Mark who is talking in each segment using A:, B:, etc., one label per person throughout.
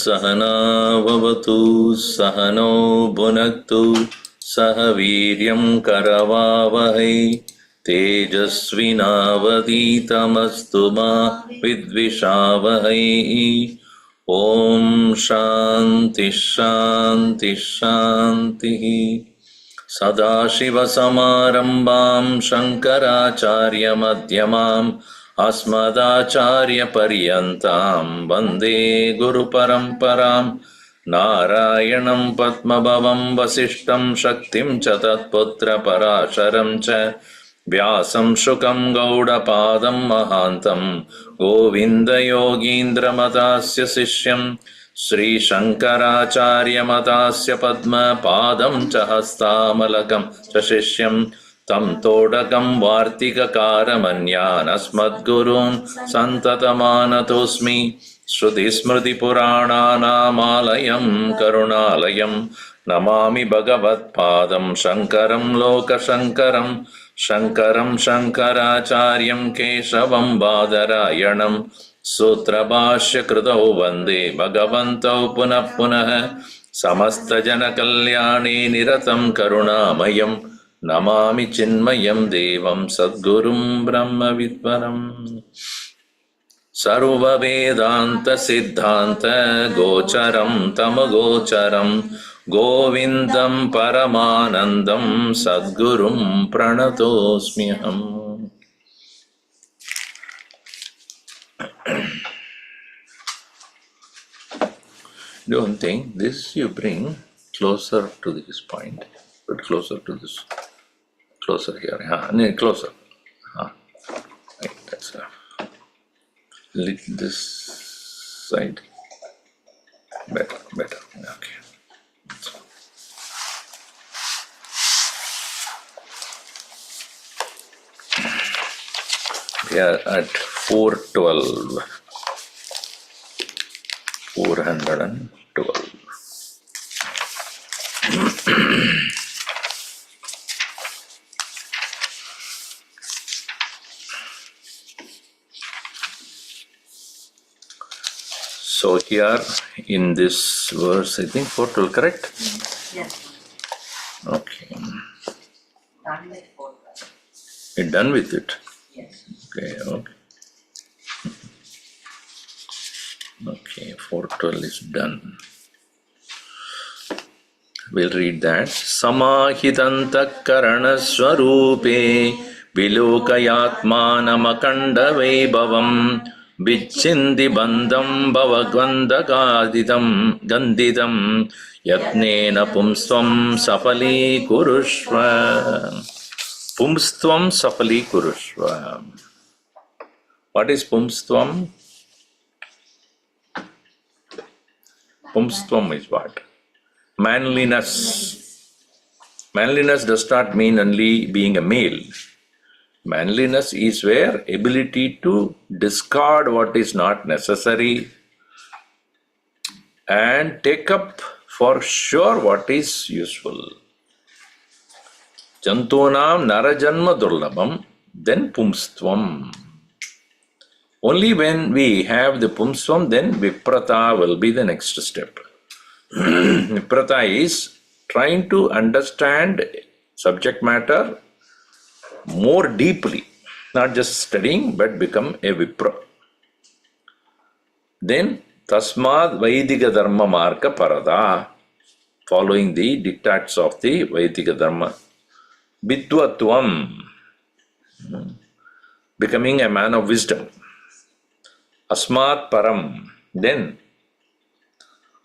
A: सहना भवतु सहनो भुनक्तु सह वीर्यं करवावहै तेजस्विनावधीतमस्तु मा विद्विषावहै। ओम शांति शांति शांति। सदाशिवसमारम्भां शङ्कराचार्यमध्यमाम् अस्मदाचार्यपर्यन्तां वन्दे गुरुपरम्परां। नारायणं पद्मभवं वसिष्ठं शक्तिं च तत्पुत्रपराशरं च व्यासं शुकं गौडपादं महान्तं गोविन्दयोगीन्द्रमतास्य शिष्यं श्रीशङ्कराचार्यमतास्य पद्मपादं च हस्तामलकं च शिष्यं तं तोडकं वार्तिककारमन्यान् अस्मद्गुरून् सन्ततमानतोऽस्मि। श्रुतिस्मृतिपुराणानामालयं करुणालयं नमामि भगवत्पादं शङ्करं लोकशङ्करं। शङ्करं शङ्कराचार्यं केशवं बादरायणं सूत्रभाष्यकृतौ वन्दे भगवन्तौ पुनः पुनः। समस्तजनकल्याणे निरतं करुणामयं नमामि चिन्मयं देवं सद्गुरुं ब्रह्मविद्वरम्। सर्ववेदान्तसिद्धान्त गोचरं तमगोचरं गोविन्दं परमानन्दं सद्गुरुं प्रणतोऽस्म्यहम्। Don't think this you bring closer to this point, but closer to this, closer here, closer. Right, that's this side, better, okay. We are at 412. 412. So here in this verse, I think 412, correct?
B: Yes.
A: Okay.
B: Done with 412.
A: You're done with it?
B: Yes.
A: Okay. Okay, 412 is done. We'll read that. Samahitanta karana swarupe vilokayatmanam vaibhavam vichindi bandham bhavagandagaditam gandidam yatnena pumstvam safali kurushva. Pumstvam safali kurushva. What is pumstvam? Pumstvam is what? Manliness. Manliness does not mean only being a male. Manliness is where ability to discard what is not necessary and take up for sure what is useful. Jantunam narajanma durlabham, then pumstvam. Only when we have the pumstvam, then viprata will be the next step. Viprata is trying to understand subject matter more deeply, not just studying, but become a vipra. Then tasmad vaidika dharma marka parada, following the diktats of the Vaidika dharma. Vidvatvam, becoming a man of wisdom. Asmat param, then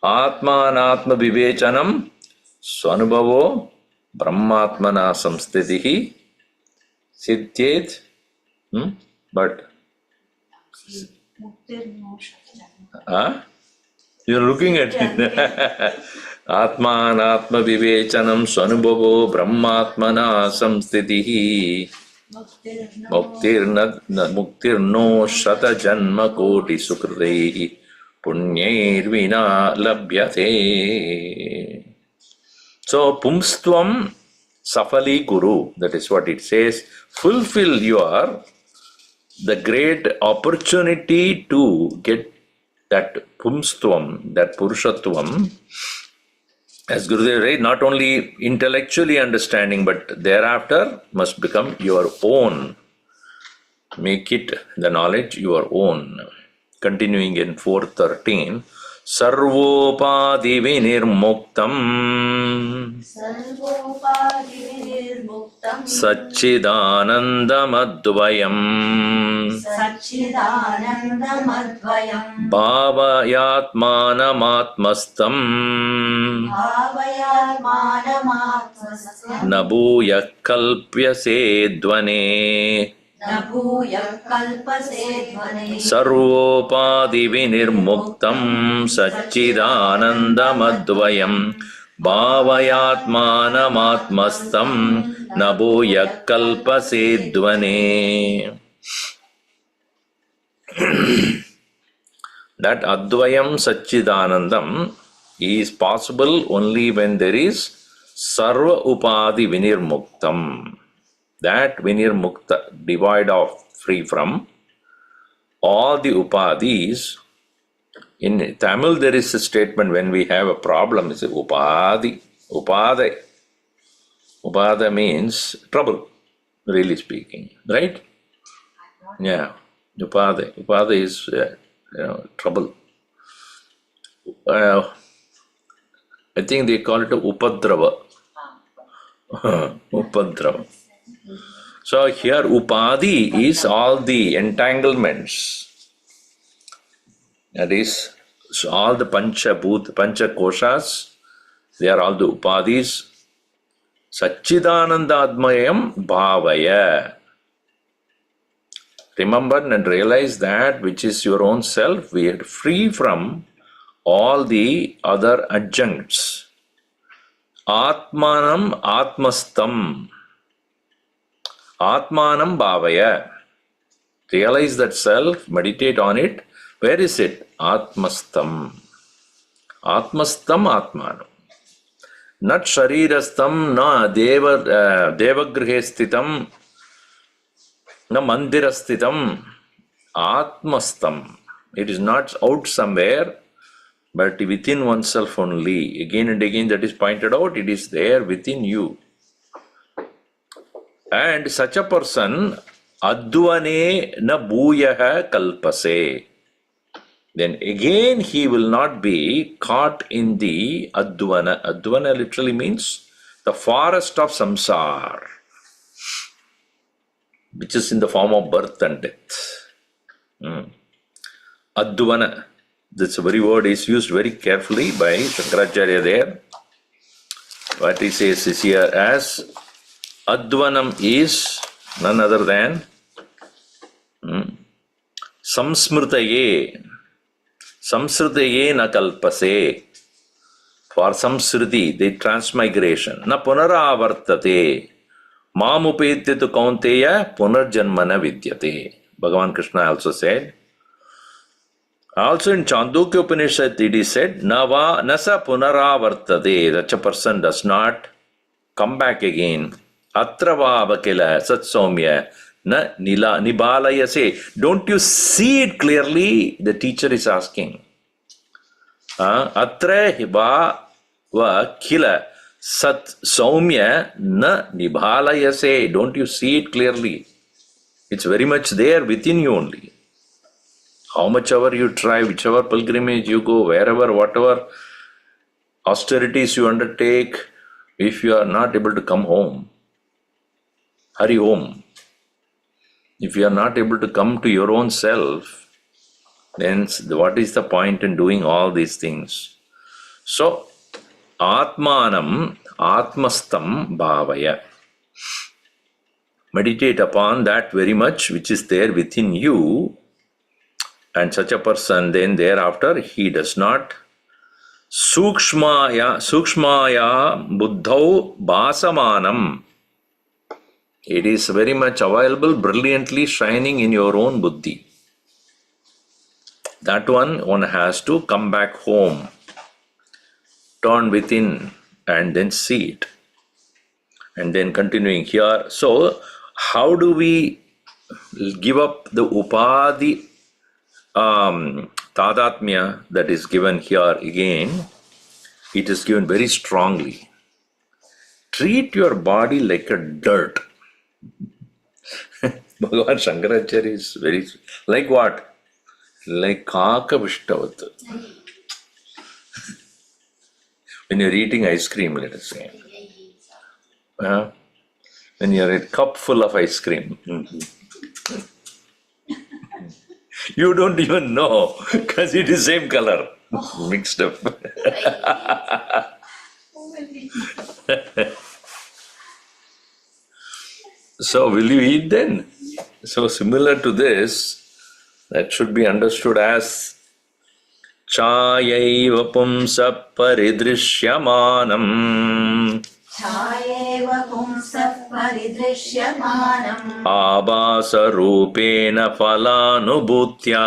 A: Atmanatma vivechanam swanubhavo brahmatmana samstitihi siddhyet. But you're looking at it. Atmanatma vivechanam swanubhavo brahmatmana samstitihi muktirno shata janma koti sukritaihi punyairvina labhyate. So, pumstvam safali guru, that is what it says. Fulfill the great opportunity to get that pumstvam, that purushatvam, as Gurudev said, not only intellectually understanding, but thereafter must become your own. Make it, the knowledge, your own. Continuing in 413, Sarvopadi Vinirmuktam Satchidanandamadvayam Bhavayatmanamatmastam Nabhuya kalpyase dvane Sarvopadi vinirmuktam Satchidanandamadvayam Bhavayatmanamatmastam Nabhuya kalpase dvane. That Advayam Satchidanandam is possible only when there is Sarva Upadi Vinirmuktam. That Vinirmukta, devoid of, free from all the Upadis. In Tamil there is a statement when we have a problem, it's Upadi. Upada. Upada means trouble, really speaking, right? Yeah, Upada. Upada is trouble. I think they call it a Upadrava. Upadrava. So here Upadi is all the entanglements. That is, so all the Pancha Koshas, they are all the Upadis. Satchidanandadmayam Bhavaya. Remember and realize that which is your own self, we are free from all the other adjuncts. Atmanam Atmastam. Atmanam Bhavaya. Realize that self, meditate on it. Where is it? Atmastam. Atmastam Atmanam. Not Sharirastam, na Devagrihe Sthitam, na Mandirastitam. Atmastam. It is not out somewhere, but within oneself only. Again and again that is pointed out, it is there within you. And such a person, Advane na bhuyaha kalpase. Then again he will not be caught in the Advana. Advana literally means the forest of samsara, which is in the form of birth and death. Advana. This very word is used very carefully by Shankaracharya there. What he says is here as Advanam is none other than Samsmritaye. Samsritaye na kalpase. For samsriti, the transmigration. Na punaravartate. Mamupetya tu kaunteya punarjanmana vidyate. Bhagavan Krishna also said. Also in Chandogya Upanishad it is said, nasa punaravartate. Such a person does not come back again. Atrava vakila sat soumya na nibalayase. Don't you see it clearly? The teacher is asking. Atra hiba vakila sat soumya na nibalayase. Don't you see it clearly? It's very much there within you only. How much ever you try, whichever pilgrimage you go, wherever, whatever austerities you undertake, if you are not able to come home, hurry home. If you are not able to come to your own self, then what is the point in doing all these things? So, Atmanam, Atmastam Bhavaya. Meditate upon that very much which is there within you, and such a person then thereafter he does not Sukshmaya buddhau basamanam. It is very much available, brilliantly shining in your own buddhi. That one has to come back home, turn within, and then see it. And then continuing here. So, how do we give up the upadhi tadatmya that is given here again? It is given very strongly. Treat your body like a dirt. Bhagavan Shankaracharya is very, like what? Like kaka vishtavat. When you're eating ice cream, let us say. When you're a cup full of ice cream. You don't even know because it is same color. Mixed up. So will you eat then? So similar to this, that should be understood as Chayaiva pumsa paridrishyamanam
B: Chayeva pumsa paridrishyamanam
A: Abhasa rupena phalanubhutya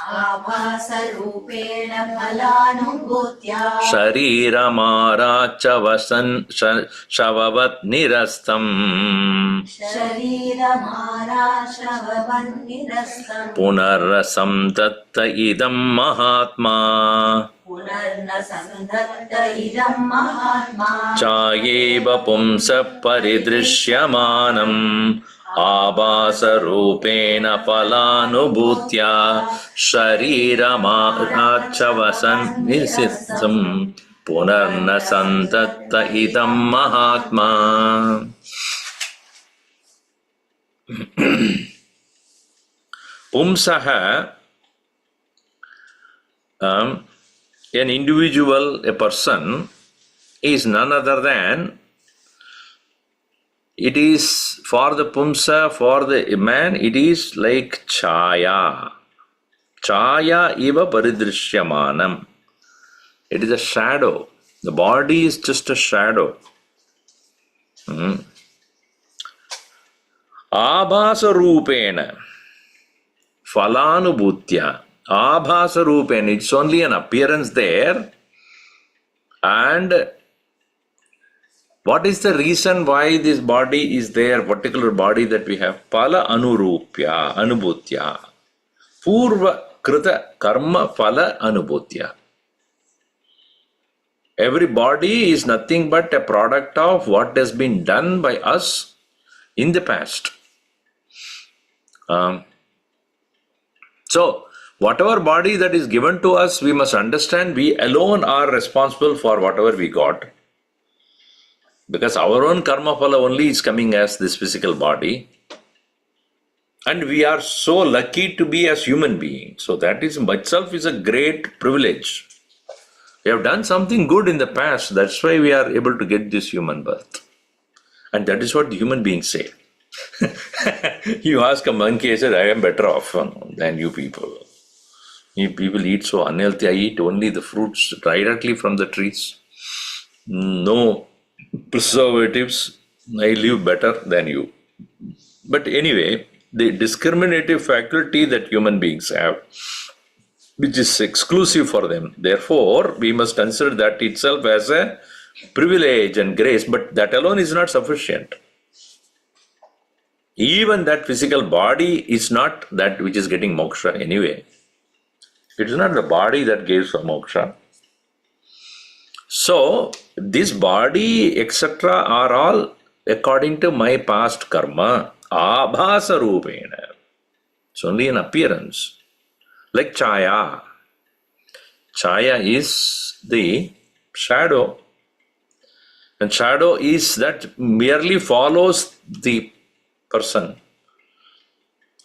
B: Abhasa rupena phalanubhutya
A: Shariramaaracha shavavat nirastam
B: Shariramaara shavavan nirastam
A: Punarrasam tatta idam mahatma
B: Punarna sandhatta idam mahatma
A: Chayeva pumsa paridrishyamanam Abhasa rupena phalanubhutya Shariramaaracha nisitham Punarna santatta idam mahatma. Pumsaha, an individual, a person, is none other than, it is for the pumsa, for the man, it is like chaya. Chaya iva paridrishyamanam. It is a shadow. The body is just a shadow. Abhasa rupena phalanubhutya. Abhasa rupena, it's only an appearance there. And what is the reason why this body is there, particular body that we have? Phala anurupya, anubhutya. Purva krita karma phala anubhutya. Every body is nothing but a product of what has been done by us in the past. So, whatever body that is given to us, we must understand we alone are responsible for whatever we got. Because our own karma phala only is coming as this physical body. And we are so lucky to be as human beings. So that is itself is a great privilege. We have done something good in the past. That's why we are able to get this human birth. And that is what the human beings say. You ask a monkey, I said, I am better off than you people. You people eat so unhealthy. I eat only the fruits directly from the trees. No preservatives. I live better than you. But anyway, the discriminative faculty that human beings have, which is exclusive for them. Therefore, we must consider that itself as a privilege and grace, but that alone is not sufficient. Even that physical body is not that which is getting moksha anyway. It is not the body that gives moksha. So, this body, etc., are all according to my past karma. Abhasa rupena. It's only an appearance. Like chaya. Chaya is the shadow. And shadow is that merely follows the person.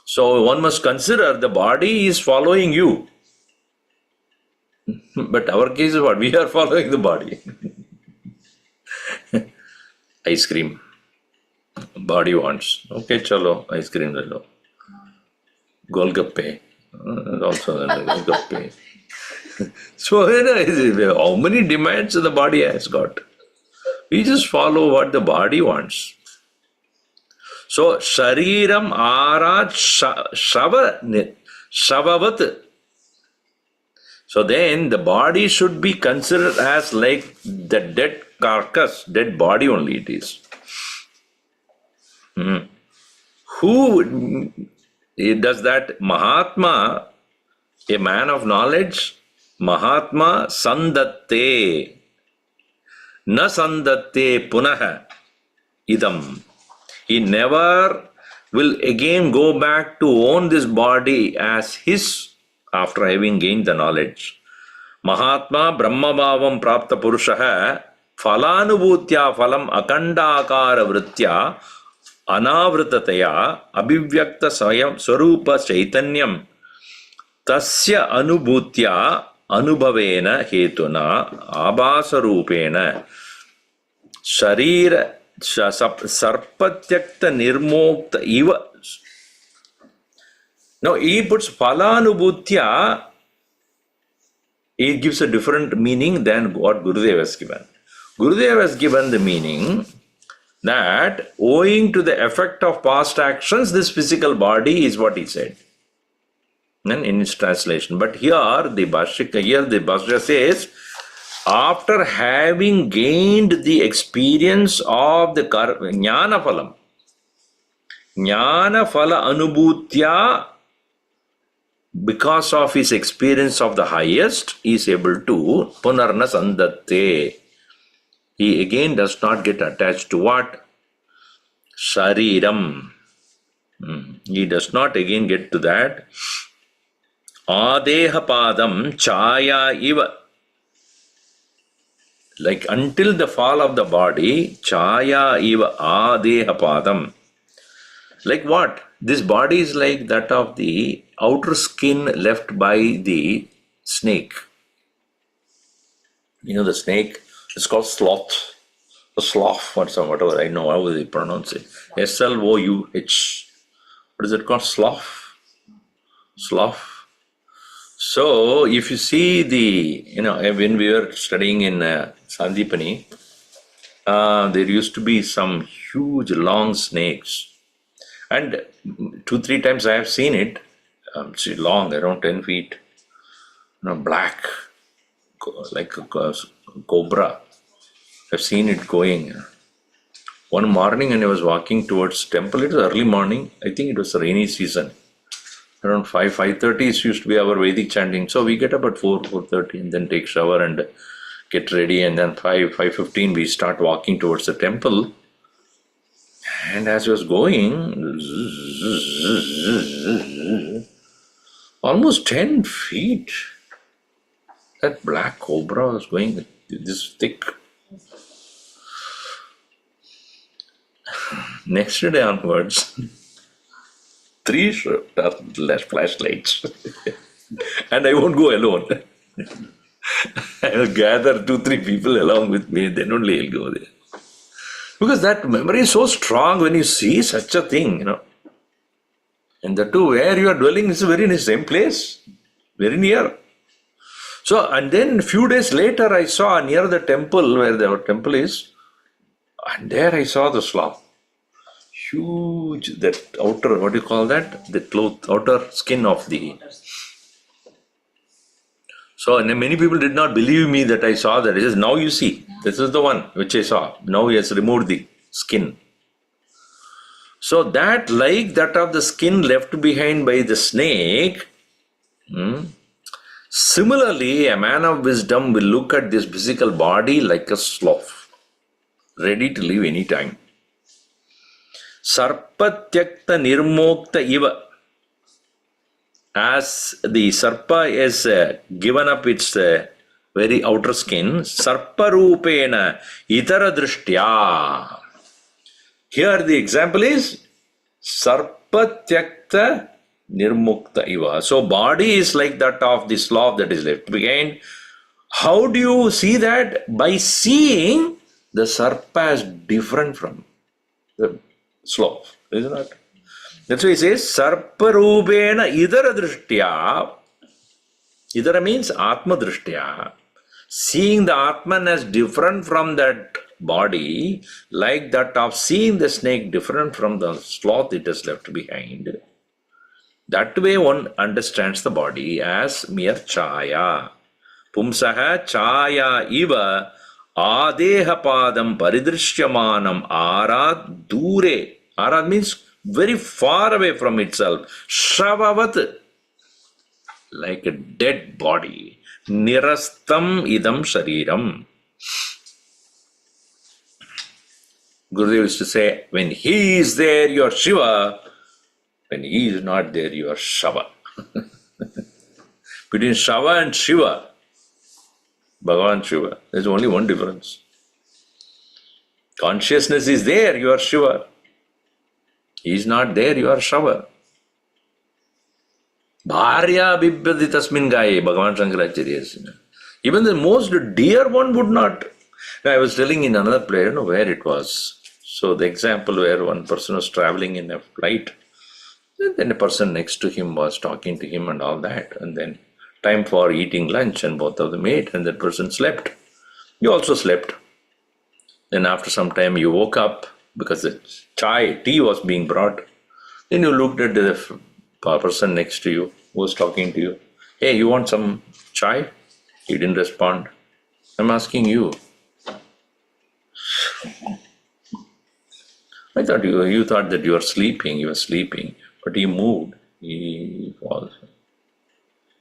A: So one must consider the body is following you. But our case is what? We are following the body. Ice cream. Body wants. Okay, chalo, ice cream le lo. Golgappe. Also Golgappe. So, how many demands the body has got? We just follow what the body wants. So, Shariram Arat Shavavat. So then the body should be considered as like the dead carcass, dead body only it is. Who does that? Mahatma, a man of knowledge, Mahatma sandatte, na sandatte punaha idam. He never will again go back to own this body as his after having gained the knowledge. Mahatma Brahmabhavam Prapta Purushaha Phalanubhutya Phalam Akandakara Vritya Anavritataya Abhivyakta Swayam Swarupa Chaitanyam Tasya Anubhutya Anubhavena Hetuna Abhasa Rupena Sharira Sarpatyakta Nirmokta Iva. Now he puts Phalanubhutya, he gives a different meaning than what Gurudev has given. Gurudev has given the meaning that owing to the effect of past actions, this physical body is what he said. And in its translation. But here the Bhashya says, after having gained the experience of the Jnana Phalam, Jnana Phala Anubhutya, because of his experience of the highest, he is able to Punarna Sandatte. He again does not get attached to what? Shariram. He does not again get to that. Adeha Padam Chaya Iva. Like until the fall of the body, Chaya Iva Adeha Padam. Like what? This body is like that of the outer skin left by the snake. You know the snake? It's called sloth. The sloth, whatever I know how they pronounce it. SLOUH. What is it called? Sloth. Sloth. So if you see when we were studying in Sandipani, there used to be some huge long snakes. And 2-3 times I have seen it. It's long, around 10 feet. Black, like a cobra. I've seen it going. One morning when I was walking towards temple, it was early morning. I think it was a rainy season. Around 5:30 used to be our Vedic chanting. So we get up at 4:30 and then take shower and get ready. And then 5:15 we start walking towards the temple. And as I was going, almost 10 feet, that black cobra was going this thick. Next day onwards, 3 flashlights. And I won't go alone. I will gather 2-3 people along with me, then only I'll go there. Because that memory is so strong when you see such a thing, And the two where you are dwelling is very in the same place, very near. So, and then a few days later I saw near the temple where the temple is, and there I saw the sloth. Huge, that outer, what do you call that? The outer skin of the... So, and many people did not believe me that I saw that. He says, now you see, this is the one which I saw. Now he has removed the skin. So that, like that of the skin left behind by the snake, similarly, a man of wisdom will look at this physical body like a sloth, ready to leave any time. Sarpatyakta nirmokta iva. As the sarpa is given up its very outer skin, sarparupena itara drishtya. Here the example is sarpatyakta nirmukta iva. So body is like that of the sloth that is left behind. How do you see that? By seeing the sarpa as different from the sloth, isn't it? That's why he says sarparubena idara drishtya. Idara means atma drishtya. Seeing the Atman as different from that body, like that of seeing the snake different from the sloth it has left behind. That way one understands the body as mere chaya. Pumsaha chaya iva adeha padam paridrishyamanam arad dure. Arad means very far away from itself. Shavavat, like a dead body. Nirastam idam shariram. Gurudev used to say, when he is there, you are Shiva. When he is not there, you are Shava. Between Shava and Shiva, Bhagavan Shiva, there's only one difference. Consciousness is there, you are Shiva. He is not there, you are Shava. Bharya bibyadi tasmin gaye, Bhagavan Shankaracharya says. Even the most dear one would not. I was telling in another place, I don't know where it was. So the example where one person was traveling in a flight, and then a person next to him was talking to him and all that. And then time for eating lunch and both of them ate and that person slept. You also slept. Then after some time you woke up because the tea was being brought. Then you looked at the person next to you who was talking to you. Hey, you want some chai? He didn't respond. I'm asking you. I thought you thought that you were sleeping. You were sleeping. But he moved. He falls.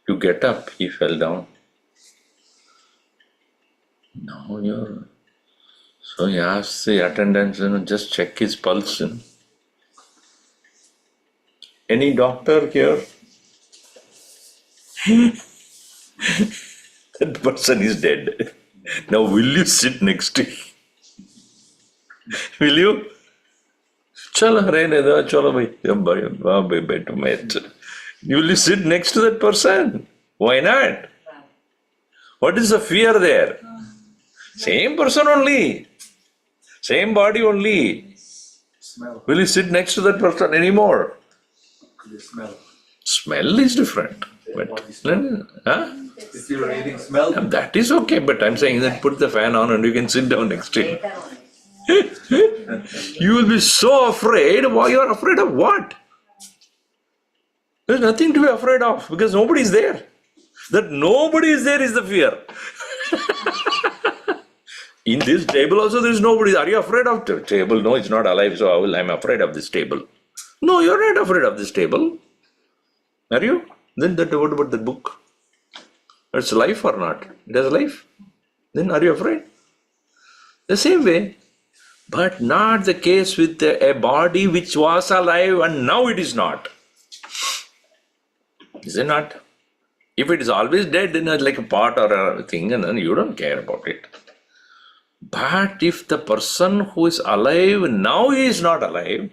A: You get up. He fell down. Now you're... So he asked the attendants, just check his pulse. Any doctor here? That person is dead. Now will you sit next to him? Will you? Chalo, chalo bhai. Will you sit next to that person? Why not? What is the fear there? Same person only. Same body only.
C: Smell.
A: Will you sit next to that person anymore?
C: The smell.
A: Smell is different. But, huh?
C: If you're eating smell,
A: That is okay, but I'm saying that put the fan on and you can sit down next to him. You will be so afraid. Why you are afraid of what? There's nothing to be afraid of because nobody is there. That nobody is there is the fear. In this table also there is nobody. Are you afraid of the table? No, it's not alive, so I'm afraid of this table. No, you're not afraid of this table. Are you? Then what about the book? It's life or not? It has life. Then are you afraid? The same way. But not the case with a body which was alive and now it is not. Is it not? If it is always dead, then it's like a pot or a thing, and then you don't care about it. But if the person who is alive, now he is not alive,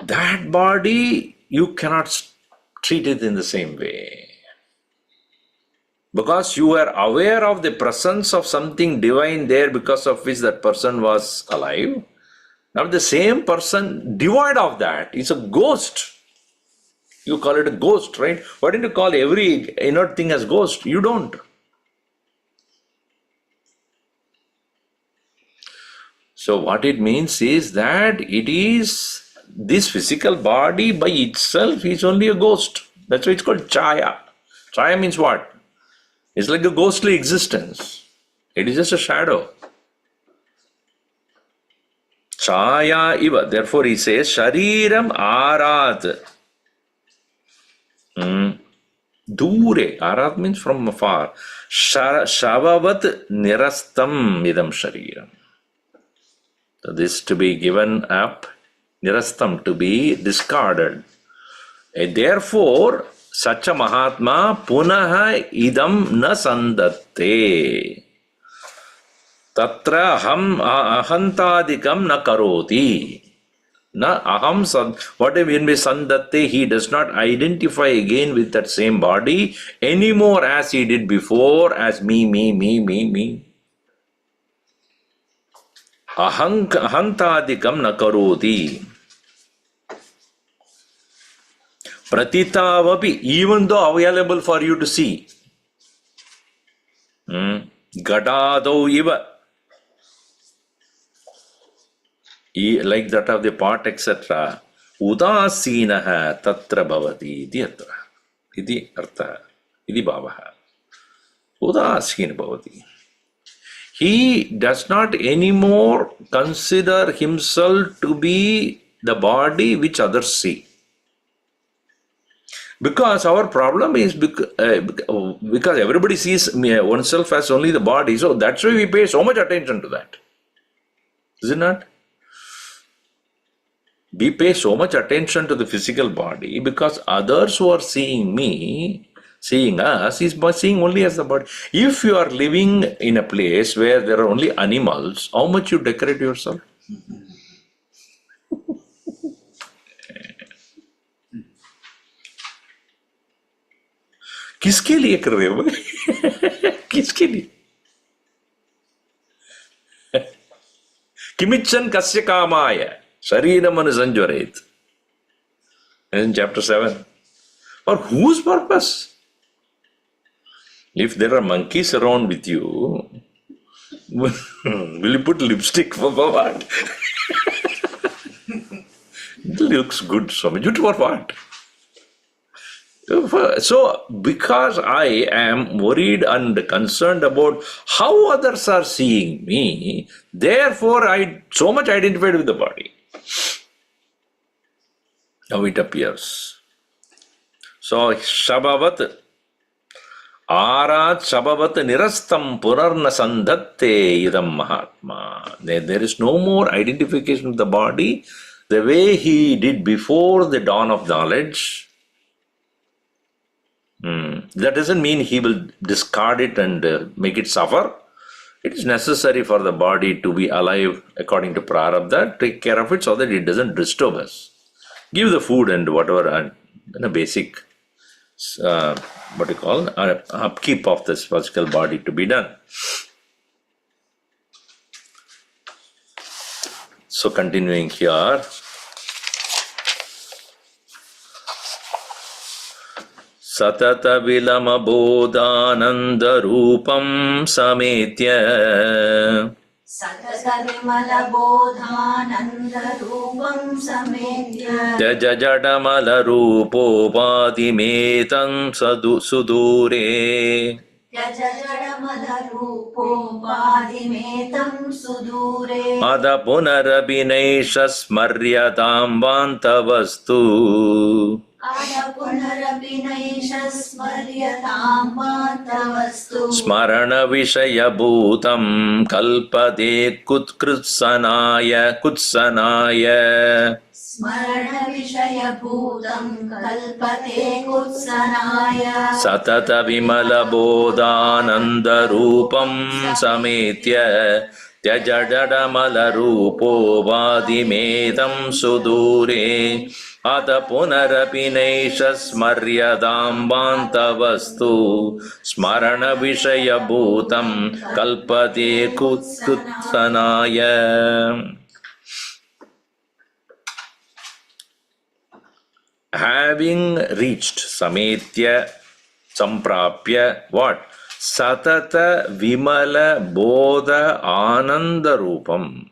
A: that body, you cannot treat it in the same way. Because you are aware of the presence of something divine there because of which that person was alive. Now the same person, devoid of that, is a ghost. You call it a ghost, right? Why don't you call every inert thing as ghost? You don't. So what it means is that it is this physical body by itself is only a ghost. That's why it's called chaya. Chaya means what? It's like a ghostly existence. It is just a shadow. Chaya iva. Therefore he says, Shariram arat. Dure. Arat means from afar. Shavavat nirastam idam shariram. So this to be given up, nirastam, to be discarded. And therefore, such a Mahatma punaha idam na sandatte. Tatra ahantadikam na karoti. Na aham san. What I mean by sandatte, he does not identify again with that same body anymore as he did before, as me, me, me, me, me. Ahantadikam na karoti. Pratitavapi, even though available for you to see. Gadadau iva. Like that of the pot, etc. Udasinaha tatra bhavati iti atra. Iti artha. Iti bhavaha. Udasina bhavati. He does not anymore consider himself to be the body which others see. Because our problem is because everybody sees oneself as only the body, so that's why we pay so much attention to that. Is it not? We pay so much attention to the physical body because others who are seeing me, seeing us, is seeing only as the body. If you are living in a place where there are only animals, how much you decorate yourself? किसके लिए कर रहे हो? किसके लिए? किमिच्छन् कस्य कामाय शरीरम अनुसंजरेत. In chapter 7. For whose purpose? If there are monkeys around with you, will you put lipstick for what? It looks good, Swami. For what? So, because I am worried and concerned about how others are seeing me, therefore I so much identified with the body. Now it appears. So, Shabavat, Arat Shabavat Nirastam Purarna Sandhatte Idam Mahatma. There is no more identification with the body the way he did before the dawn of knowledge. That doesn't mean he will discard it and make it suffer. It is necessary for the body to be alive according to prarabdha. Take care of it so that it doesn't disturb us. Give the food and whatever, and basic, upkeep of this physical body to be done. So continuing here. Satata vilama bodhananda rupam sametya.
B: Satata vimala bodhananda rupam sametya.
A: Jajajadamala rupopadimetam sudure.
B: Jajajadamala rupopadimetam sudure.
A: Ada punarabhinaisha smaryatam vantavastu. Smarana Vishaya Bhutam Kalpade Kutsanaya.
B: Smarana Vishaya Bhutam Kalpade Kutsanaya.
A: Satata Vimala Bodhananda Rupam Sametya. Tyajadamala Rupo Vadimedam Sudure. Ata punarapinesha smaryadam vantavastu. Smarana Vishaya Bhutam Kalpate Kutsanaya. Having reached Sametya Samprapya, what? Satata Vimala Bodha Ananda Rupam.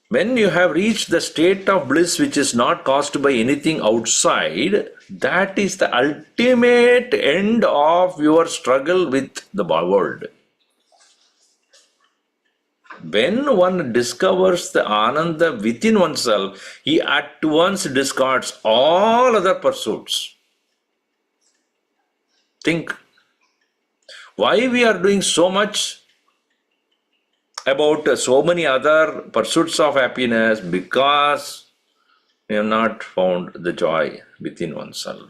A: When you have reached the state of bliss which is not caused by anything outside, that is the ultimate end of your struggle with the world. When one discovers the Ananda within oneself, he at once discards all other pursuits. Think, why we are doing so much about so many other pursuits of happiness? Because we have not found the joy within oneself.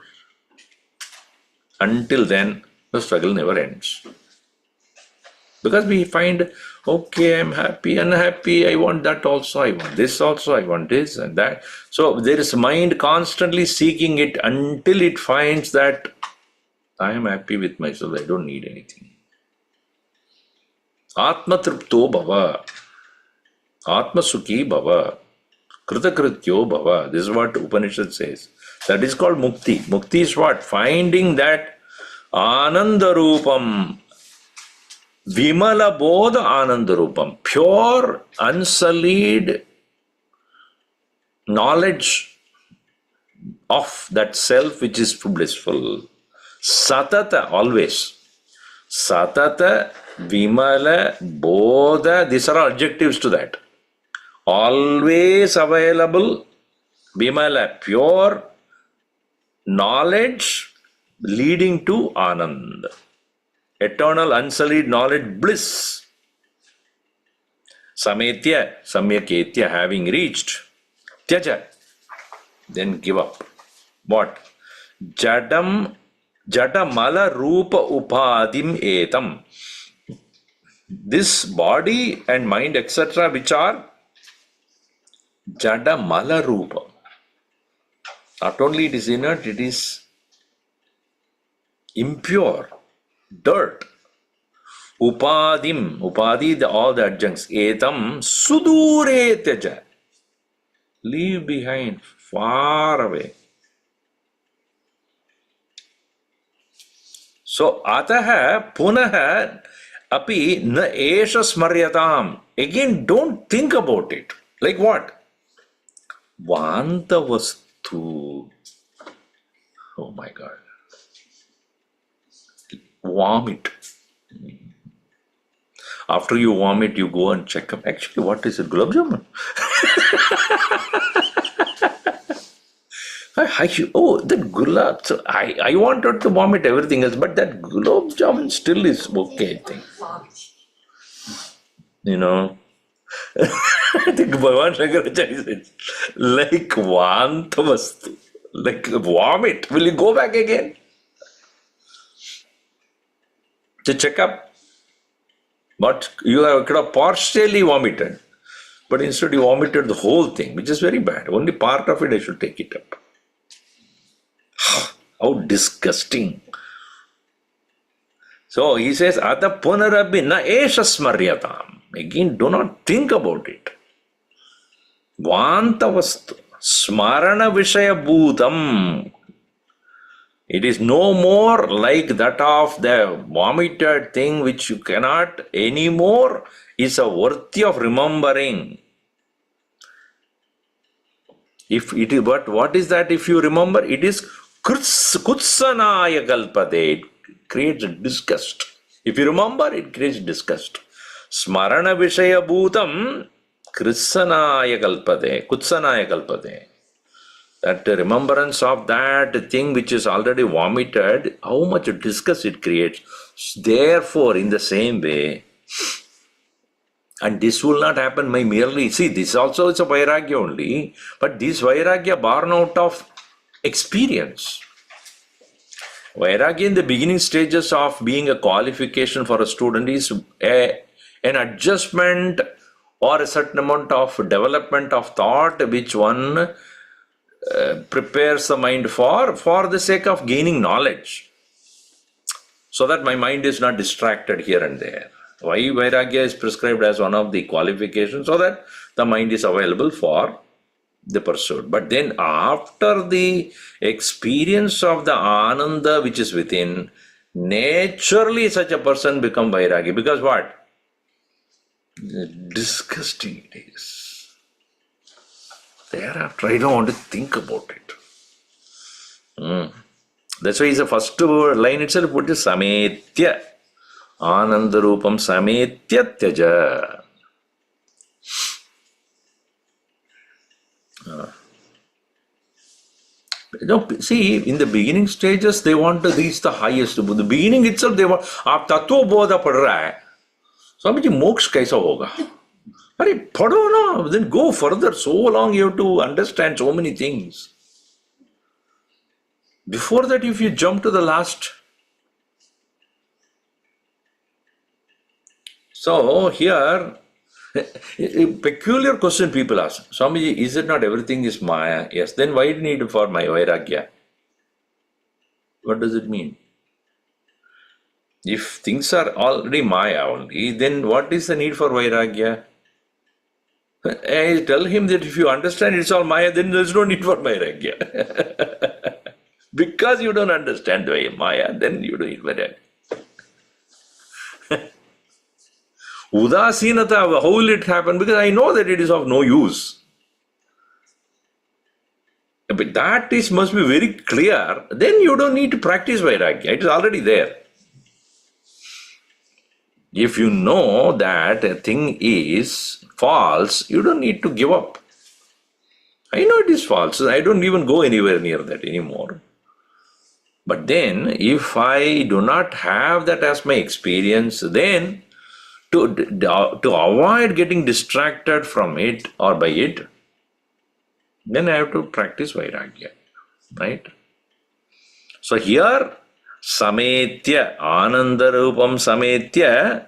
A: Until then, the struggle never ends. Because we find, okay, I'm happy, unhappy, I want that also, I want this also, I want this and that. So there is mind constantly seeking it until it finds that I am happy with myself, I don't need anything. Atma tripto bhava, Atma sukhi bhava, kritakrityo bhava. This is what Upanishad says. That is called mukti. Mukti is what? Finding that ananda rupam, Vimala Bodha Anandarupam, pure, unsullied knowledge of that self which is blissful. Satata, always. Satata, Vimala, Bodha, these are adjectives to that. Always available, Vimala, pure knowledge leading to Anand. Eternal unsullied knowledge, bliss. Sametya, samyaketya, having reached. Tyaja, then give up. What? Jadam, jadamala rupa upadim etam. This body and mind, etc., which are jadamala rupa. Not only it is inert, it is impure, dirt. Upadim, upadi, all the adjuncts. Etam sudure tyaja. Leave behind, far away. So, ataha punaha api na esha smaryatam. Again, don't think about it. Like what? Vanta vastu. Oh my God. Vomit. After you vomit, you go and check up. Actually, what is it? Gulab Jamun? Oh, that gulab. So I wanted to vomit everything else, but that gulab jamun still is okay, I think. You know, I think Bhagavan Shankaracharya said, like vantavastu, like vomit. Will you go back again? To check up. But you could have partially vomited. But instead you vomited the whole thing, which is very bad. Only part of it I should take it up. How disgusting. So he says, Ata punarabhi na esha smaryatam. Again, do not think about it. Vantavastu. Smarana vishaya bhutam. It is no more like that of the vomited thing which you cannot anymore is a worthy of remembering. If it is, but what is that if you remember? It is kutsanaya kalpate. It creates disgust. If you remember, it creates disgust. Smarana vishaya bhutam kritsanaya kalpate. Kutsanaya kalpate. That remembrance of that thing which is already vomited, how much disgust it creates. Therefore, in the same way, and this will not happen by merely, see, this also is a vairagya only, but this vairagya born out of experience. Vairagya in the beginning stages of being a qualification for a student is an adjustment or a certain amount of development of thought which one prepares the mind for the sake of gaining knowledge, so that my mind is not distracted here and there. Why Vairagya is prescribed as one of the qualifications, so that the mind is available for the pursuit. But then after the experience of the Ananda which is within, naturally such a person become Vairagya. Because what? Disgusting it is. Thereafter, I don't want to think about it. That's why the first line itself put is Sametya. Anandarupam Sametya Tyaja. See, in the beginning stages, they want to reach the highest. The beginning itself, they want, आप तत्व बोधा पढ़ रहा है, स्वामी जी मोक्ष कैसा होगा? अरे पढ़ो ना, then go further. So long you have to understand so many things. Before that, if you jump to the last, So here, a peculiar question people ask, Swamiji, is it not everything is Maya? Yes, then why do you need for my Vairagya? What does it mean? If things are already Maya only, then what is the need for Vairagya? I tell him that if you understand it's all Maya, then there's no need for Vairagya. Because you don't understand the Maya, then you don't need Vairagya. Udasinata, how will it happen? Because I know that it is of no use. But that is must be very clear. Then you don't need to practice Vairagya. It is already there. If you know that a thing is false, you don't need to give up. I know it is false. I don't even go anywhere near that anymore. But then, if I do not have that as my experience, then to avoid getting distracted from it or by it, then I have to practice Vairagya. Right? So here, Sametya, Anandarupam Sametya,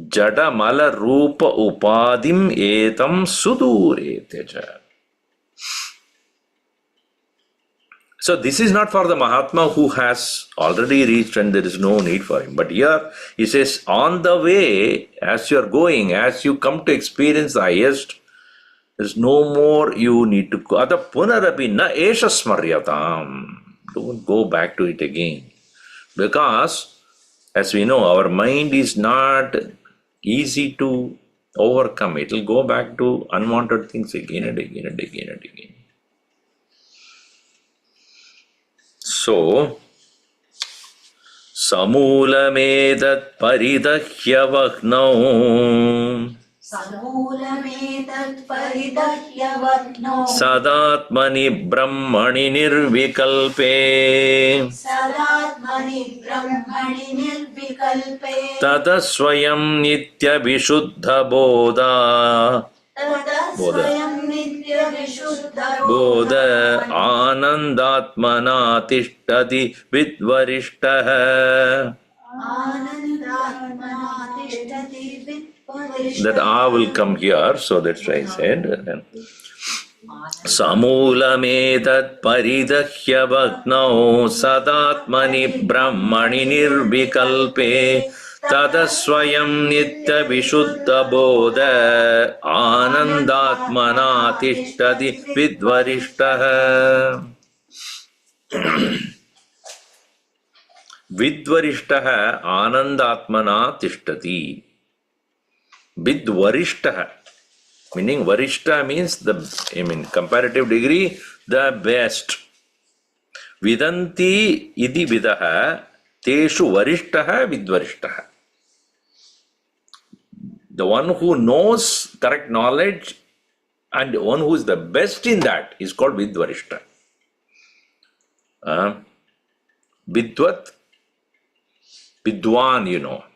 A: Jada Mala Rupa Upadim Etam Sudure Teja. So this is not for the Mahatma who has already reached and there is no need for him. But here he says, on the way, as you are going, as you come to experience the highest, there's no more you need to go. Ada punarapi na esha smaryatam. Don't go back to it again. Because, as we know, our mind is not easy to overcome. It will go back to unwanted things again and again and again and again. So, Samulamedat paridahya vagnau
B: Samulametat paridahya varno
A: Sadatmani Brahmani Nirvikalpe
B: Sadatmani Brahmani Nirvikalpe
A: Tada Swayam Nitya Vishuddha Bodha
B: Tada Swayam Nitya Vishuddha
A: Bodha Anandatmana Tishtati Vidvarishtaha.
B: Anandatmana tishtati vidvarishtaha.
A: That A will come here, so that's why I said. Samulametat paridahya vagnau sadatmani brahmani nirvikalpe tadasvayam nitya vishuddha bodha anandatmana tishtati vidvarishtaha. Vidvarishtaha anandatmana tishtati. Vidvarishtaha. Meaning Varishta means comparative degree, the best. Vidanti idi vidaha teshu varishtaha vidvarishtaha. The one who knows correct knowledge and one who is the best in that is called vidvarishta. Vidvat, vidwan,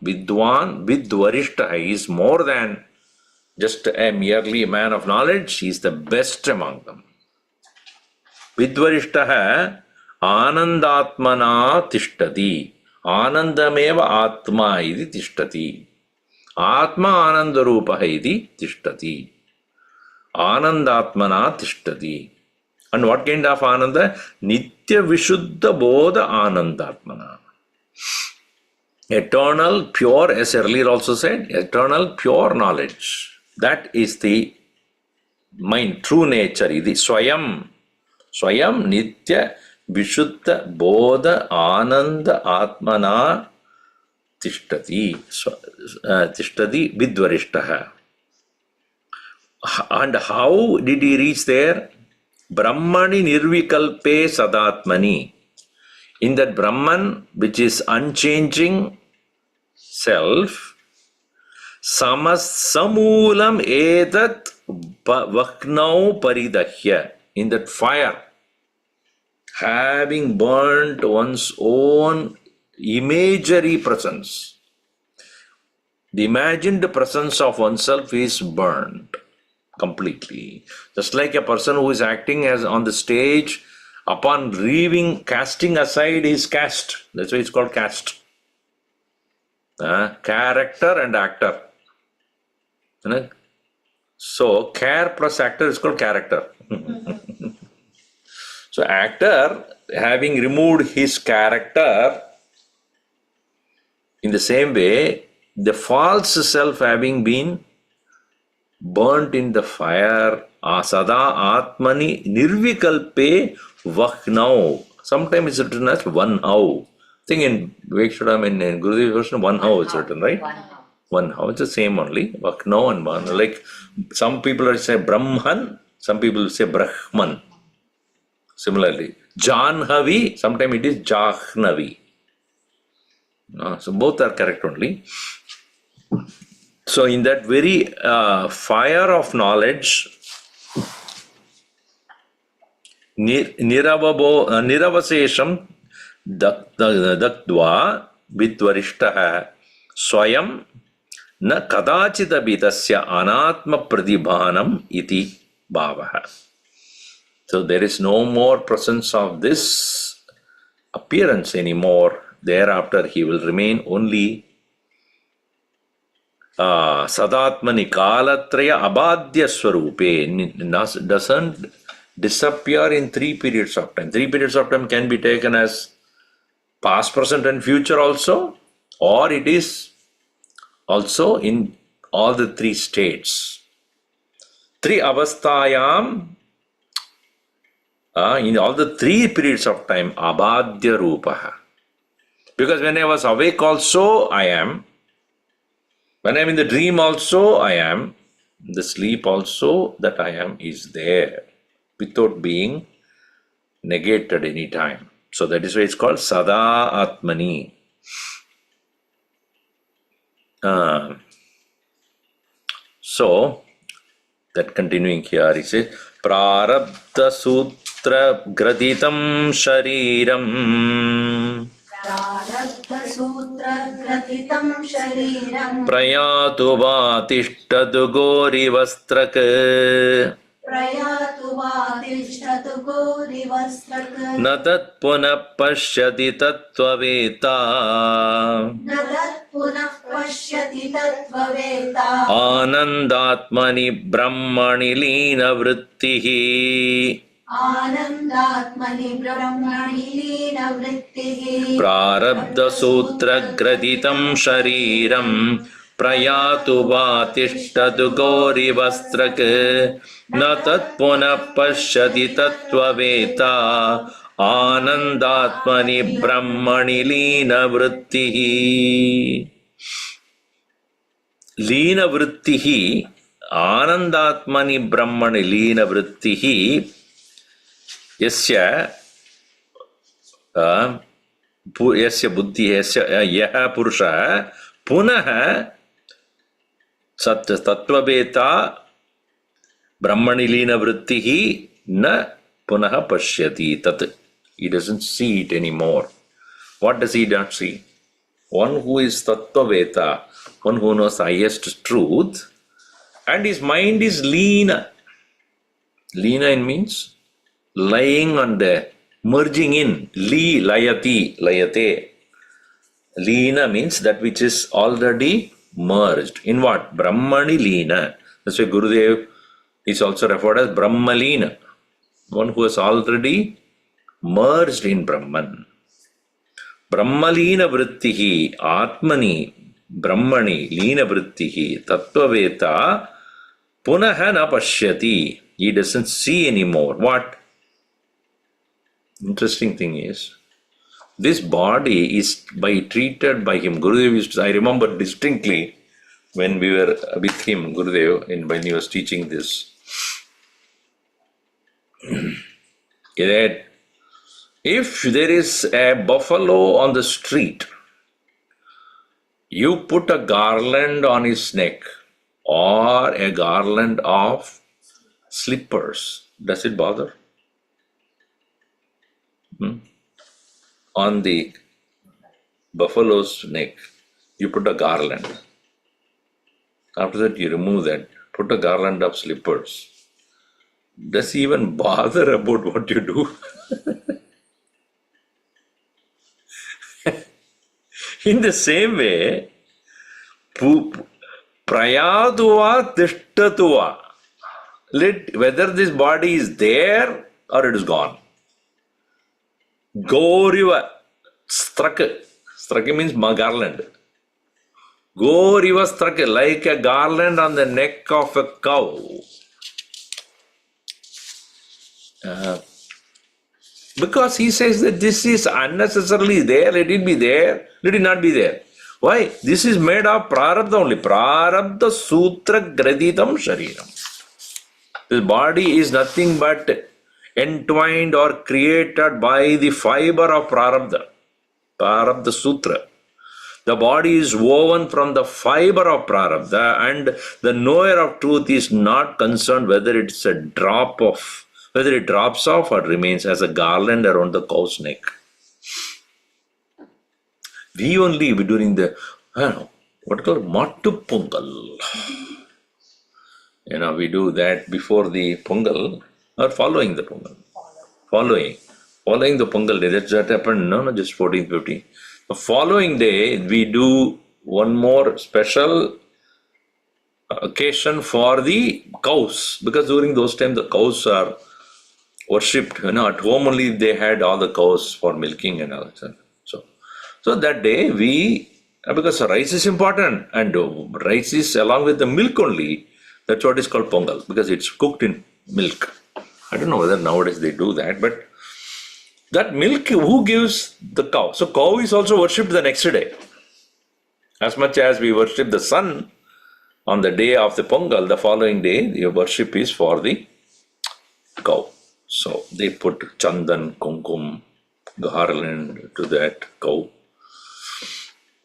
A: vidwan, vidvarishta is more than just a merely man of knowledge, he is the best among them. Vidvarishtaha anandatmana tishtati. Anandameva atma idi tishtati. Atma anandarupaha idi tishtati. Anandatmana tishtati. And what kind of ananda? Nitya vishuddha bodha anandatmana. Eternal, pure, as earlier also said, eternal, pure knowledge. That is the mind, true nature. Idi Swayam. Swayam Nitya Vishuddha Bodha Ananda Atmana Tishtati. Tishtati Vidvarishtaha. And how did he reach there? Brahmani Nirvikalpe Sadatmani. In that Brahman, which is unchanging self, Samulam edat vaknau paridahya. In that fire, having burnt one's own imaginary presence. The imagined presence of oneself is burnt completely. Just like a person who is acting as on the stage, upon leaving, casting aside his caste. That's why it's called caste. Character and actor. You know? So care plus actor is called character. So actor, having removed his character, in the same way, the false self having been burnt in the fire, asada atmani nirvikalpe vahnau. Sometimes it's written as one how. I think in Vivekachoodamani in Gurudev version, one how is written, right? One how. It's the same only. Vahnau and one. Like some people are say Brahman, some people say Brahman. Similarly, Janhavi, sometimes it is Jahnavi. So both are correct only. So in that very fire of knowledge, niravasesham daktva vidvarishtaha swayam na kadachita bitasya anatma pradibhanam iti bhavaha. So there is no more presence of this appearance anymore. Thereafter he will remain only Sadatmani Kalatraya Abadya Swarupe, doesn't disappear in 3 periods of time. 3 periods of time can be taken as past, present, and future also, or it is also in all the 3 states. 3 avasthayam, in all the 3 periods of time, Abadya Rupaha. Because when I was awake also, I am. When I am in the dream also, I am. The sleep also, that I am is there without being negated any time. So that is why it's called Sada Atmani. So, that continuing here, he says, Prarabdha Sutra Graditam Shariram
B: Prarabdha-sutra-gratitam shariram
A: Prayatu Vatishtadu Gori Vastrak
B: prayatu vadishtatu gorivastrak
A: Natat Puna Pashyati Tattvaveta
B: nadat punah pashyati tatvaveta
A: Anandatmani Brahmani Lina Vrittihi
B: Anandatmani brahmani lina vrittihi
A: Prarabdha Sutra Graditam Shariram Prayatu Vatishtadu Gori Vastrak Natat Puna Pashyati Tattvaveta Anandatmani Brahmani Lina Vrittihi. Lina Vrittihi Anandatmani Brahmani Lina Vrittihi Yasya Yasya buddhi yasya yaha purusha punah tattvabeta brahmani lina vrittihi na punah pashyati tat. He doesn't see it anymore. What does he not see? One who is tattvaveta, one who knows the highest truth, and his mind is lina. Lina means lying on the merging in. Layate. Lina means that which is already merged. In what? Brahmani Lina. That's why Gurudev is also referred as Brahmalina. One who has already merged in Brahman. Brahmalina vrittihi Atmani Brahmani Lina vrittihi Tattvaveta Punaha na pashyati. He doesn't see anymore. What? Interesting thing is, this body is treated by him. Gurudev used to, I remember distinctly when we were with him, Gurudev, when he was teaching this. That if there is a buffalo on the street, you put a garland on his neck or a garland of slippers, does it bother? On the buffalo's neck, you put a garland. After that, you remove that, put a garland of slippers. Does he even bother about what you do? In the same way, Prayatuva tishtatuva. Whether this body is there or it is gone. Goriva straka. Straka means garland. Goriva straka, like a garland on the neck of a cow. Because he says that this is unnecessarily there, let it be there, let it not be there. Why? This is made of prarabdha only. Prarabdha sutra graditam shariram. This body is nothing but entwined or created by the fiber of prarabdha. Prarabdha sutra. The body is woven from the fiber of prarabdha, and the knower of truth is not concerned whether it's a drop of, whether it drops off or remains as a garland around the cow's neck. We only during the, what called Mattu Pongal. We do that before the Pongal or following the Pongal. Following the Pongal day. That happened, no, just 14, 15. The following day, we do one more special occasion for the cows, because during those times the cows are worshipped. At home only they had all the cows for milking and all that. So that day because rice is important, and rice is along with the milk only. That's what is called Pongal, because it's cooked in milk. I don't know whether nowadays they do that, but that milk, who gives? The cow. So cow is also worshipped the next day. As much as we worship the sun on the day of the Pongal, the following day, the worship is for the cow. So they put chandan, kumkum, garland to that cow.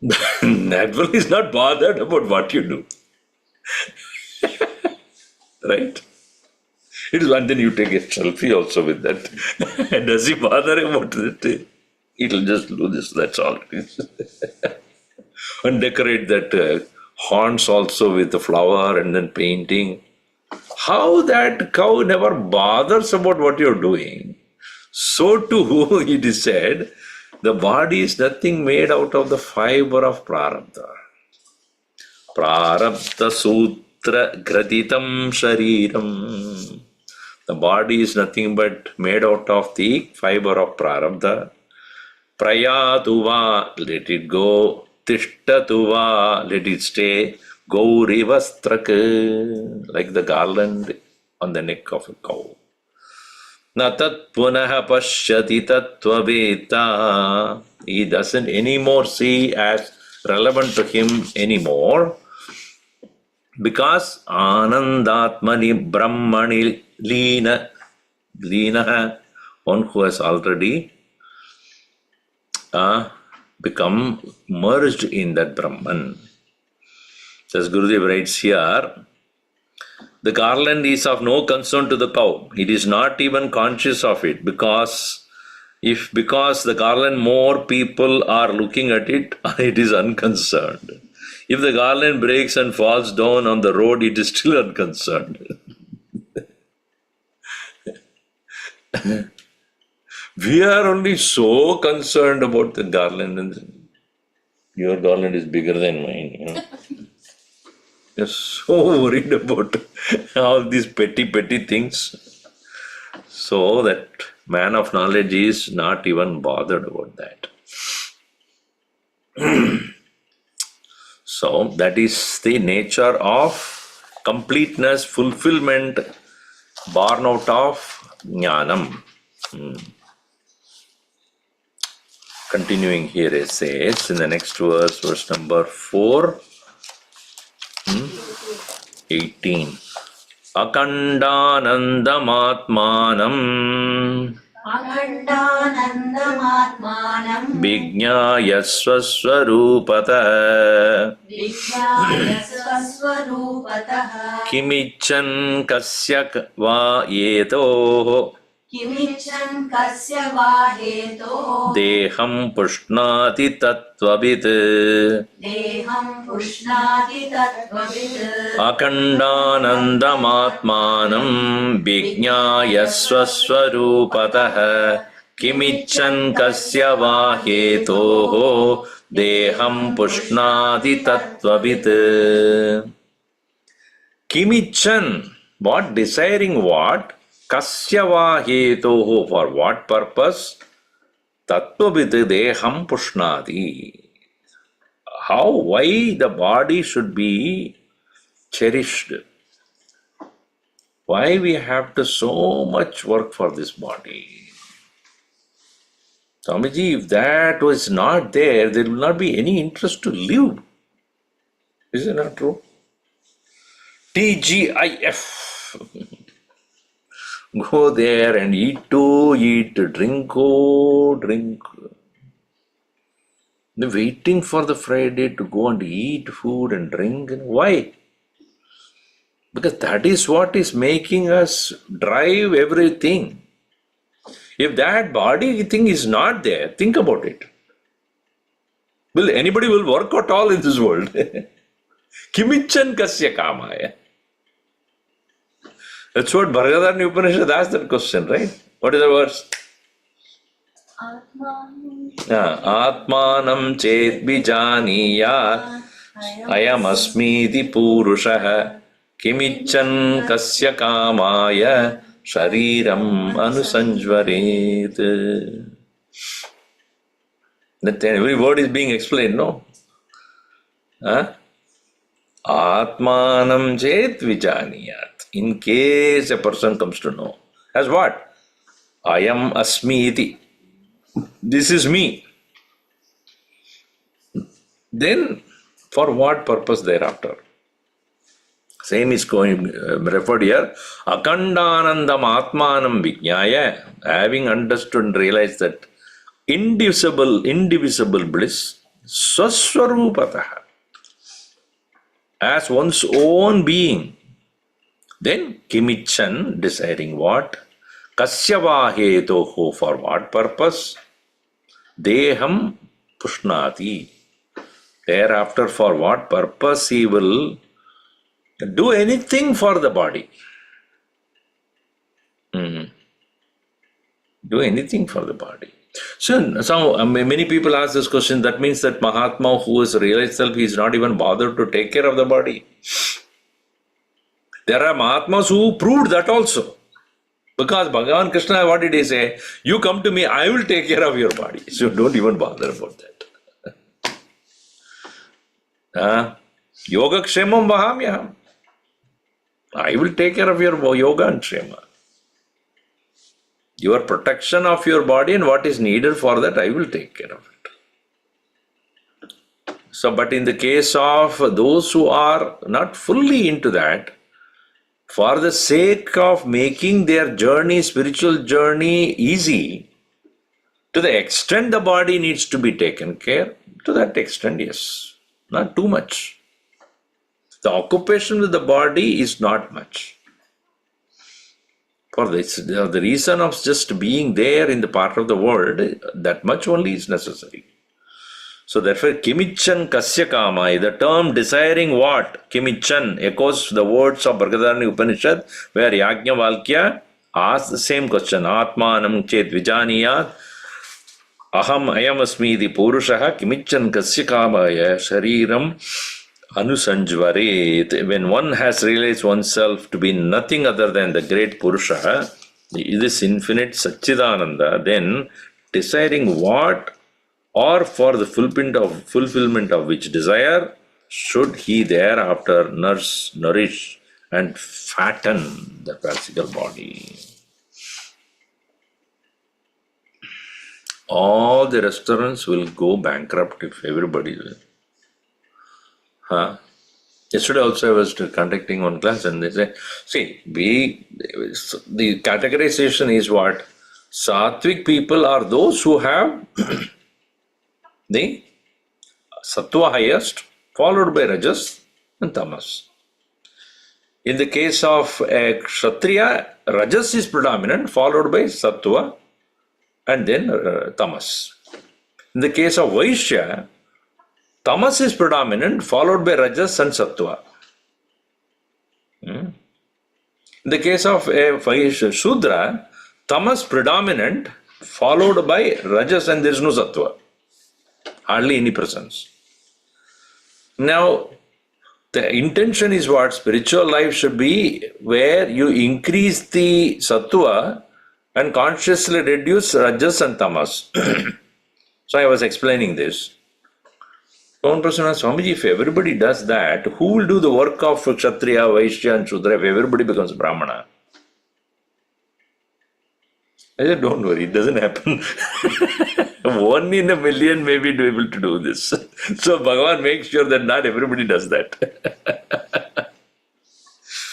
A: That is not bothered about what you do. Right? And then you take a selfie also with that. Does he bother about it? It'll just do this, that's all it is. And decorate that horns also with the flower and then painting. How that cow never bothers about what you're doing, so too it is said, the body is nothing made out of the fiber of prarabdha. Prarabdha sutra graditam shariram. The body is nothing but made out of the fiber of prarabdha. Prayatuva, let it go. Tishtatuva, let it stay. Gaurivastrak, like the garland on the neck of a cow. Na tat punaha pashyati tattvaveta. He doesn't anymore see as relevant to him anymore, because anandatmani brahmani lina, one who has already become merged in that Brahman. As Gurudev writes here, the garland is of no concern to the cow. It is not even conscious of it, because the garland, more people are looking at it, it is unconcerned. If the garland breaks and falls down on the road, it is still unconcerned. We are only so concerned about the garland, and your garland is bigger than mine. You're so worried about all these petty things. So that man of knowledge is not even bothered about that. So that is the nature of completeness, fulfillment, born out of jnanam. Continuing here, it says in the next verse, verse number 4, 18. Akhandanandamatmanam Vijñāya svasvarupatah Kimichan kasya va yetoh Deham pushnati tattvavit Akhandanandamatmanam Vijñāya svasvarupatah Kimichan kasya va hetoh Deham pushnati tattvavit. Kimichan, what? Desiring what? Kasyava hetoho, for what purpose? Tattvavid deham pushnadi. How, why the body should be cherished? Why we have to so much work for this body? Swamiji, if that was not there, there will not be any interest to live. Is it not true? TGIF. Go there and eat, drink, drink. They're waiting for the Friday to go and eat food and drink. Why? Because that is what is making us drive everything. If that body thing is not there, think about it. Will anybody will work at all in this world? Kimichan kasya kamaya? That's what Bhagavad Upanishad asked that question, right? What is the verse? Atmanam chet bijaniyat ayam asmiti purushaha kimichan kasya kamaya shariram anusanjvaret. That every word is being explained, no? Atmanam chet vijaniyat. In case a person comes to know. As what? Ayam asmi iti. This is me. Then, for what purpose thereafter? Same is going referred here. Akhandanandam atmanam vijnaya. Having understood and realized that indivisible bliss, swaswarupataha, as one's own being. Then, kimichan, desiring what? Kasyava hetoho, for what purpose? Deham pushnati. Thereafter, for what purpose he will do anything for the body. Do anything for the body. So many people ask this question. That means that Mahatma, who is realized self, he is not even bothered to take care of the body. There are Mahatmas who proved that also. Because Bhagavan Krishna, what did he say? You come to me, I will take care of your body. So don't even bother about that. Yoga kshemam vahamyaham. I will take care of your yoga and kshema. Your protection of your body and what is needed for that, I will take care of it. So, but in the case of those who are not fully into that, for the sake of making their journey, spiritual journey, easy, to the extent the body needs to be taken care, to that extent, yes. Not too much. The occupation with the body is not much. For this, the reason of just being there in the part of the world, that much only is necessary. So therefore, kimichan kasya kamai, the term desiring what? Kimichan echoes the words of Bhagavad Upanishad, where Yajnavalkya asks the same question. Atmanam chet vijaniyat aham ayam asmiti purushaha kimichan kasya kamaya shariram anusanjvaret. When one has realized oneself to be nothing other than the great Purusha, this infinite Satchidananda, then desiring what? Or for the fulfillment of which desire should he thereafter nourish and fatten the physical body. All the restaurants will go bankrupt if everybody will. Yesterday also I was conducting one class and they say, see, the categorization is what? Sattvic people are those who have the sattva highest, followed by rajas and tamas. In the case of a kshatriya, rajas is predominant, followed by sattva and then tamas. In the case of Vaishya, tamas is predominant, followed by rajas and sattva. In the case of a Shudra, tamas predominant, followed by rajas, and there is no sattva. Hardly any presence. Now, The intention is what? Spiritual life should be where you increase the sattva and consciously reduce rajas and tamas. So I was explaining this. One person asked, Swamiji, if everybody does that, who will do the work of Kshatriya, Vaishya and Shudra if everybody becomes Brahmana? I said, don't worry, it doesn't happen. 1 in a million may be able to do this. So Bhagavan makes sure that not everybody does that.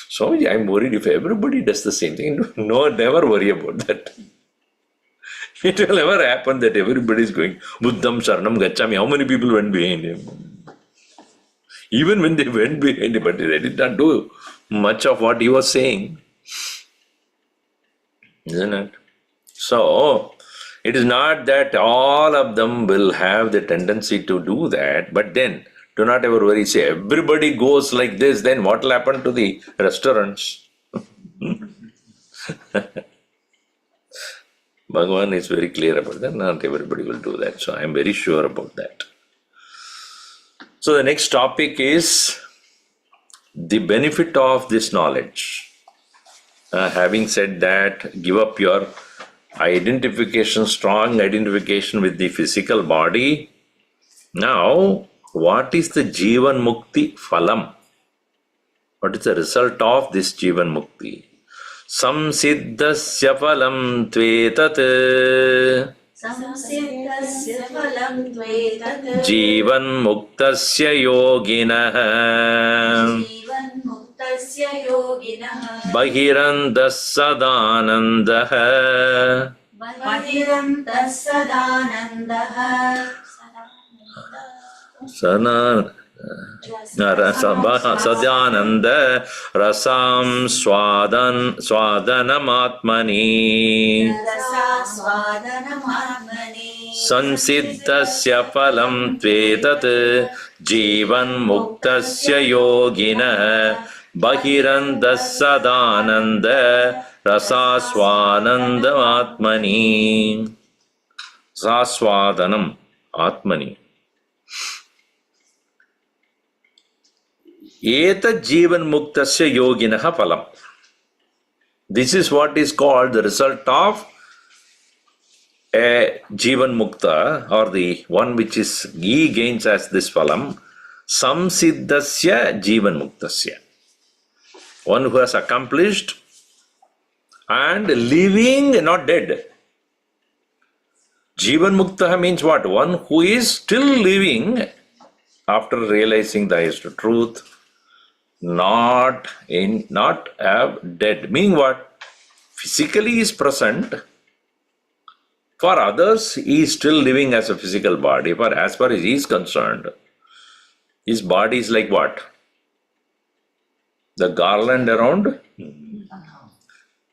A: So I'm worried if everybody does the same thing. No, never worry about that. It will never happen that everybody is going, Buddham Sharanam Gacchami. How many people went behind him? Even when they went behind him, but they did not do much of what he was saying. Isn't it? So, it is not that all of them will have the tendency to do that, but then do not ever worry. Say, everybody goes like this, then what will happen to the restaurants? Bhagavan is very clear about that. Not everybody will do that. So I am very sure about that. So the next topic is the benefit of this knowledge. Having said that, give up your identification, strong identification with the physical body. Now, what is the Jivan Mukti Phalam? What is the result of this Jivan Mukti? Samsiddhasya phalam tvetat
B: संसिद्धस्य फलं द्वैतत्
A: Jivan Muktasya Yoginah
B: जीवन्मुक्तस्य योगिनः
A: Bahirandas Sadanandah
B: बहिरन्तः सदानन्दः
A: Sadyananda Rasam Swadanamatmani
B: रसास्वादनमात्मनि
A: Sansiddhasya phalam tvetat Jivan Muktasya Yoginah Bahirandas Sadananda Rasaswanandamatmani Saswadanam Atmani Eta Jivan Muktasya Yoginaha Phalam. This is what is called the result of a Jivan Mukta, or the one which is he gains as this Phalam. Samsiddhasya Jivan Muktasya. One who has accomplished and living, not dead. Jivan Mukta means what? One who is still living after realizing the highest truth. Not dead. Meaning what? Physically he is present. For others, he is still living as a physical body. For as far as he is concerned, his body is like what? The garland around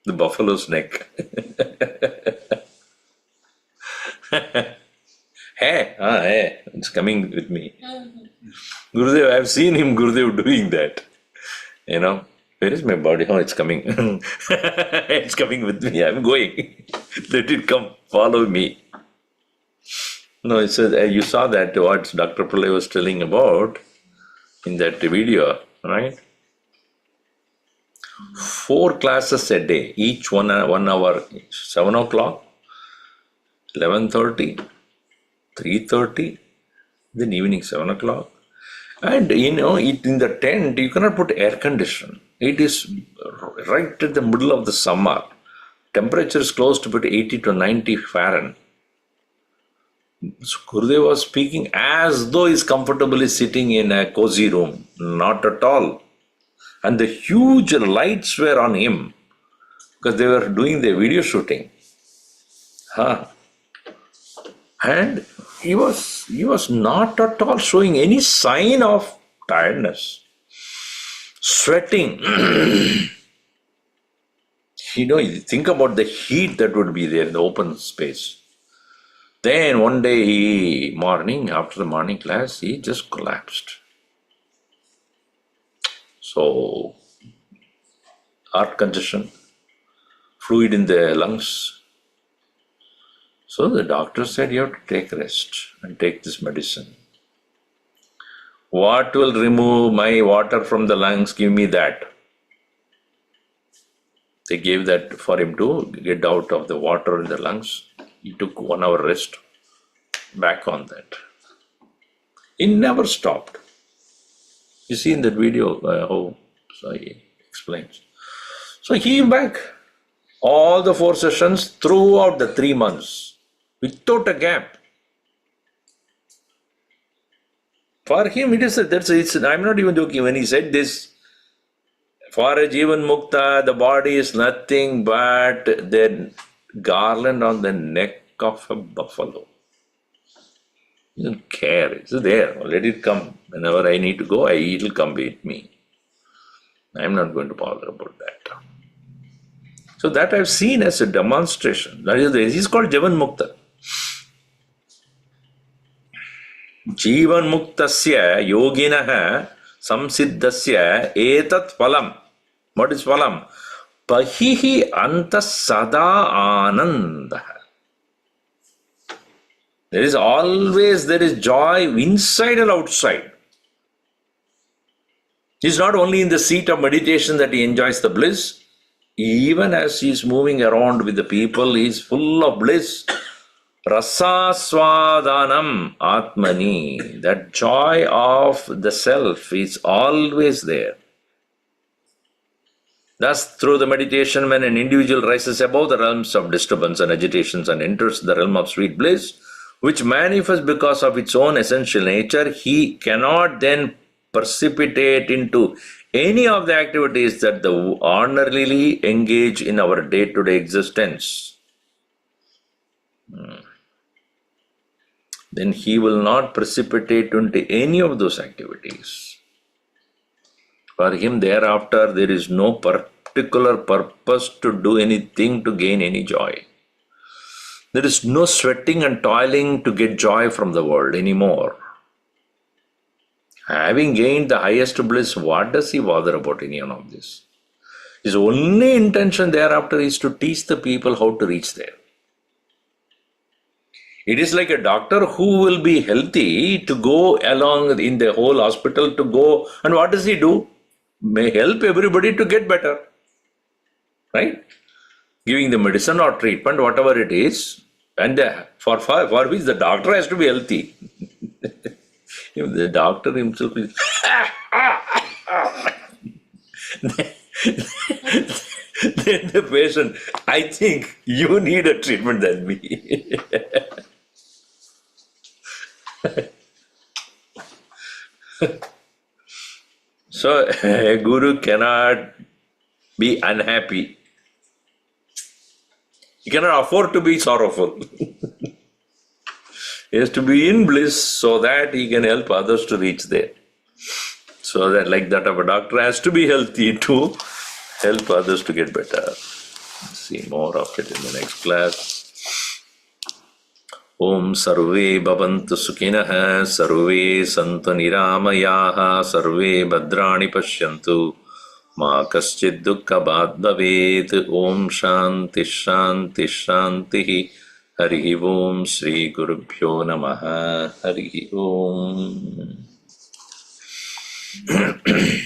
A: the buffalo's neck. Hey, it's coming with me. Gurudev, I have seen him, Gurudev, doing that. Where is my body? Oh, it's coming. It's coming with me. I'm going. Let it come. Follow me. No, it says, you saw that what Dr. Pillai was telling about in that video, right? 4 classes a day, each 1 hour, 7 o'clock, 11:30, 3:30, then evening 7 o'clock. And it in the tent, you cannot put air condition. It is right at the middle of the summer. Temperature is close to 80 to 90 Fahrenheit. So Gurudev was speaking as though he's comfortably sitting in a cozy room. Not at all. And the huge lights were on him because they were doing the video shooting. And he was not at all showing any sign of tiredness. Sweating. Think about the heat that would be there in the open space. Then one day, after the morning class, he just collapsed. So, heart congestion, fluid in the lungs. So the doctor said, you have to take rest and take this medicine. What will remove my water from the lungs? Give me that. They gave that for him to get out of the water in the lungs. He took 1 hour rest. Back on that. He never stopped. You see in that video how he explains. So he came back. All the 4 sessions throughout the 3 months. Without a gap. For him, I'm not even joking when he said this. For a Jivan Mukta, the body is nothing but the garland on the neck of a buffalo. He doesn't care. It's there. Let it come. Whenever I need to go, it will come with me. I'm not going to bother about that. So that I've seen as a demonstration. That is, he's called Jivan Mukta. Jivan Muktasya Yoginaha Samsiddhasya Etat Phalam. What is Phalam? Pahihi Anta Sada Ananda. There is joy inside and outside. It's not only in the seat of meditation that he enjoys the bliss. Even as he is moving around with the people, he is full of bliss. Rasaswadanam Atmani. That joy of the self is always there. Thus, through the meditation, when an individual rises above the realms of disturbance and agitations and enters the realm of sweet bliss, which manifests because of its own essential nature, he cannot then precipitate into any of the activities that the ordinarily engage in our day-to-day existence. Then he will not precipitate into any of those activities. For him, thereafter, there is no particular purpose to do anything to gain any joy. There is no sweating and toiling to get joy from the world anymore. Having gained the highest bliss, what does he bother about any one of this? His only intention thereafter is to teach the people how to reach there. It is like a doctor who will be healthy to go along in the whole hospital to go, and what does he do? May help everybody to get better. Right? Giving the medicine or treatment, whatever it is, and for which the doctor has to be healthy. If the doctor himself is then the patient, I think you need a treatment than me. So a guru cannot be unhappy. He cannot afford to be sorrowful. He has to be in bliss so that he can help others to reach there. So that like that of a doctor has to be healthy to help others to get better. See more of it in the next class. Om Sarve Bhavantu Sukhinaha Sarve Santu Niramayaha Sarve Bhadrani Pashyantu Ma Kaschid Dukkha Bhad Bhavet. Om Shanti Shanti Shanti. Harihi Om Shri Gurubhyo Namaha. Harihi Om.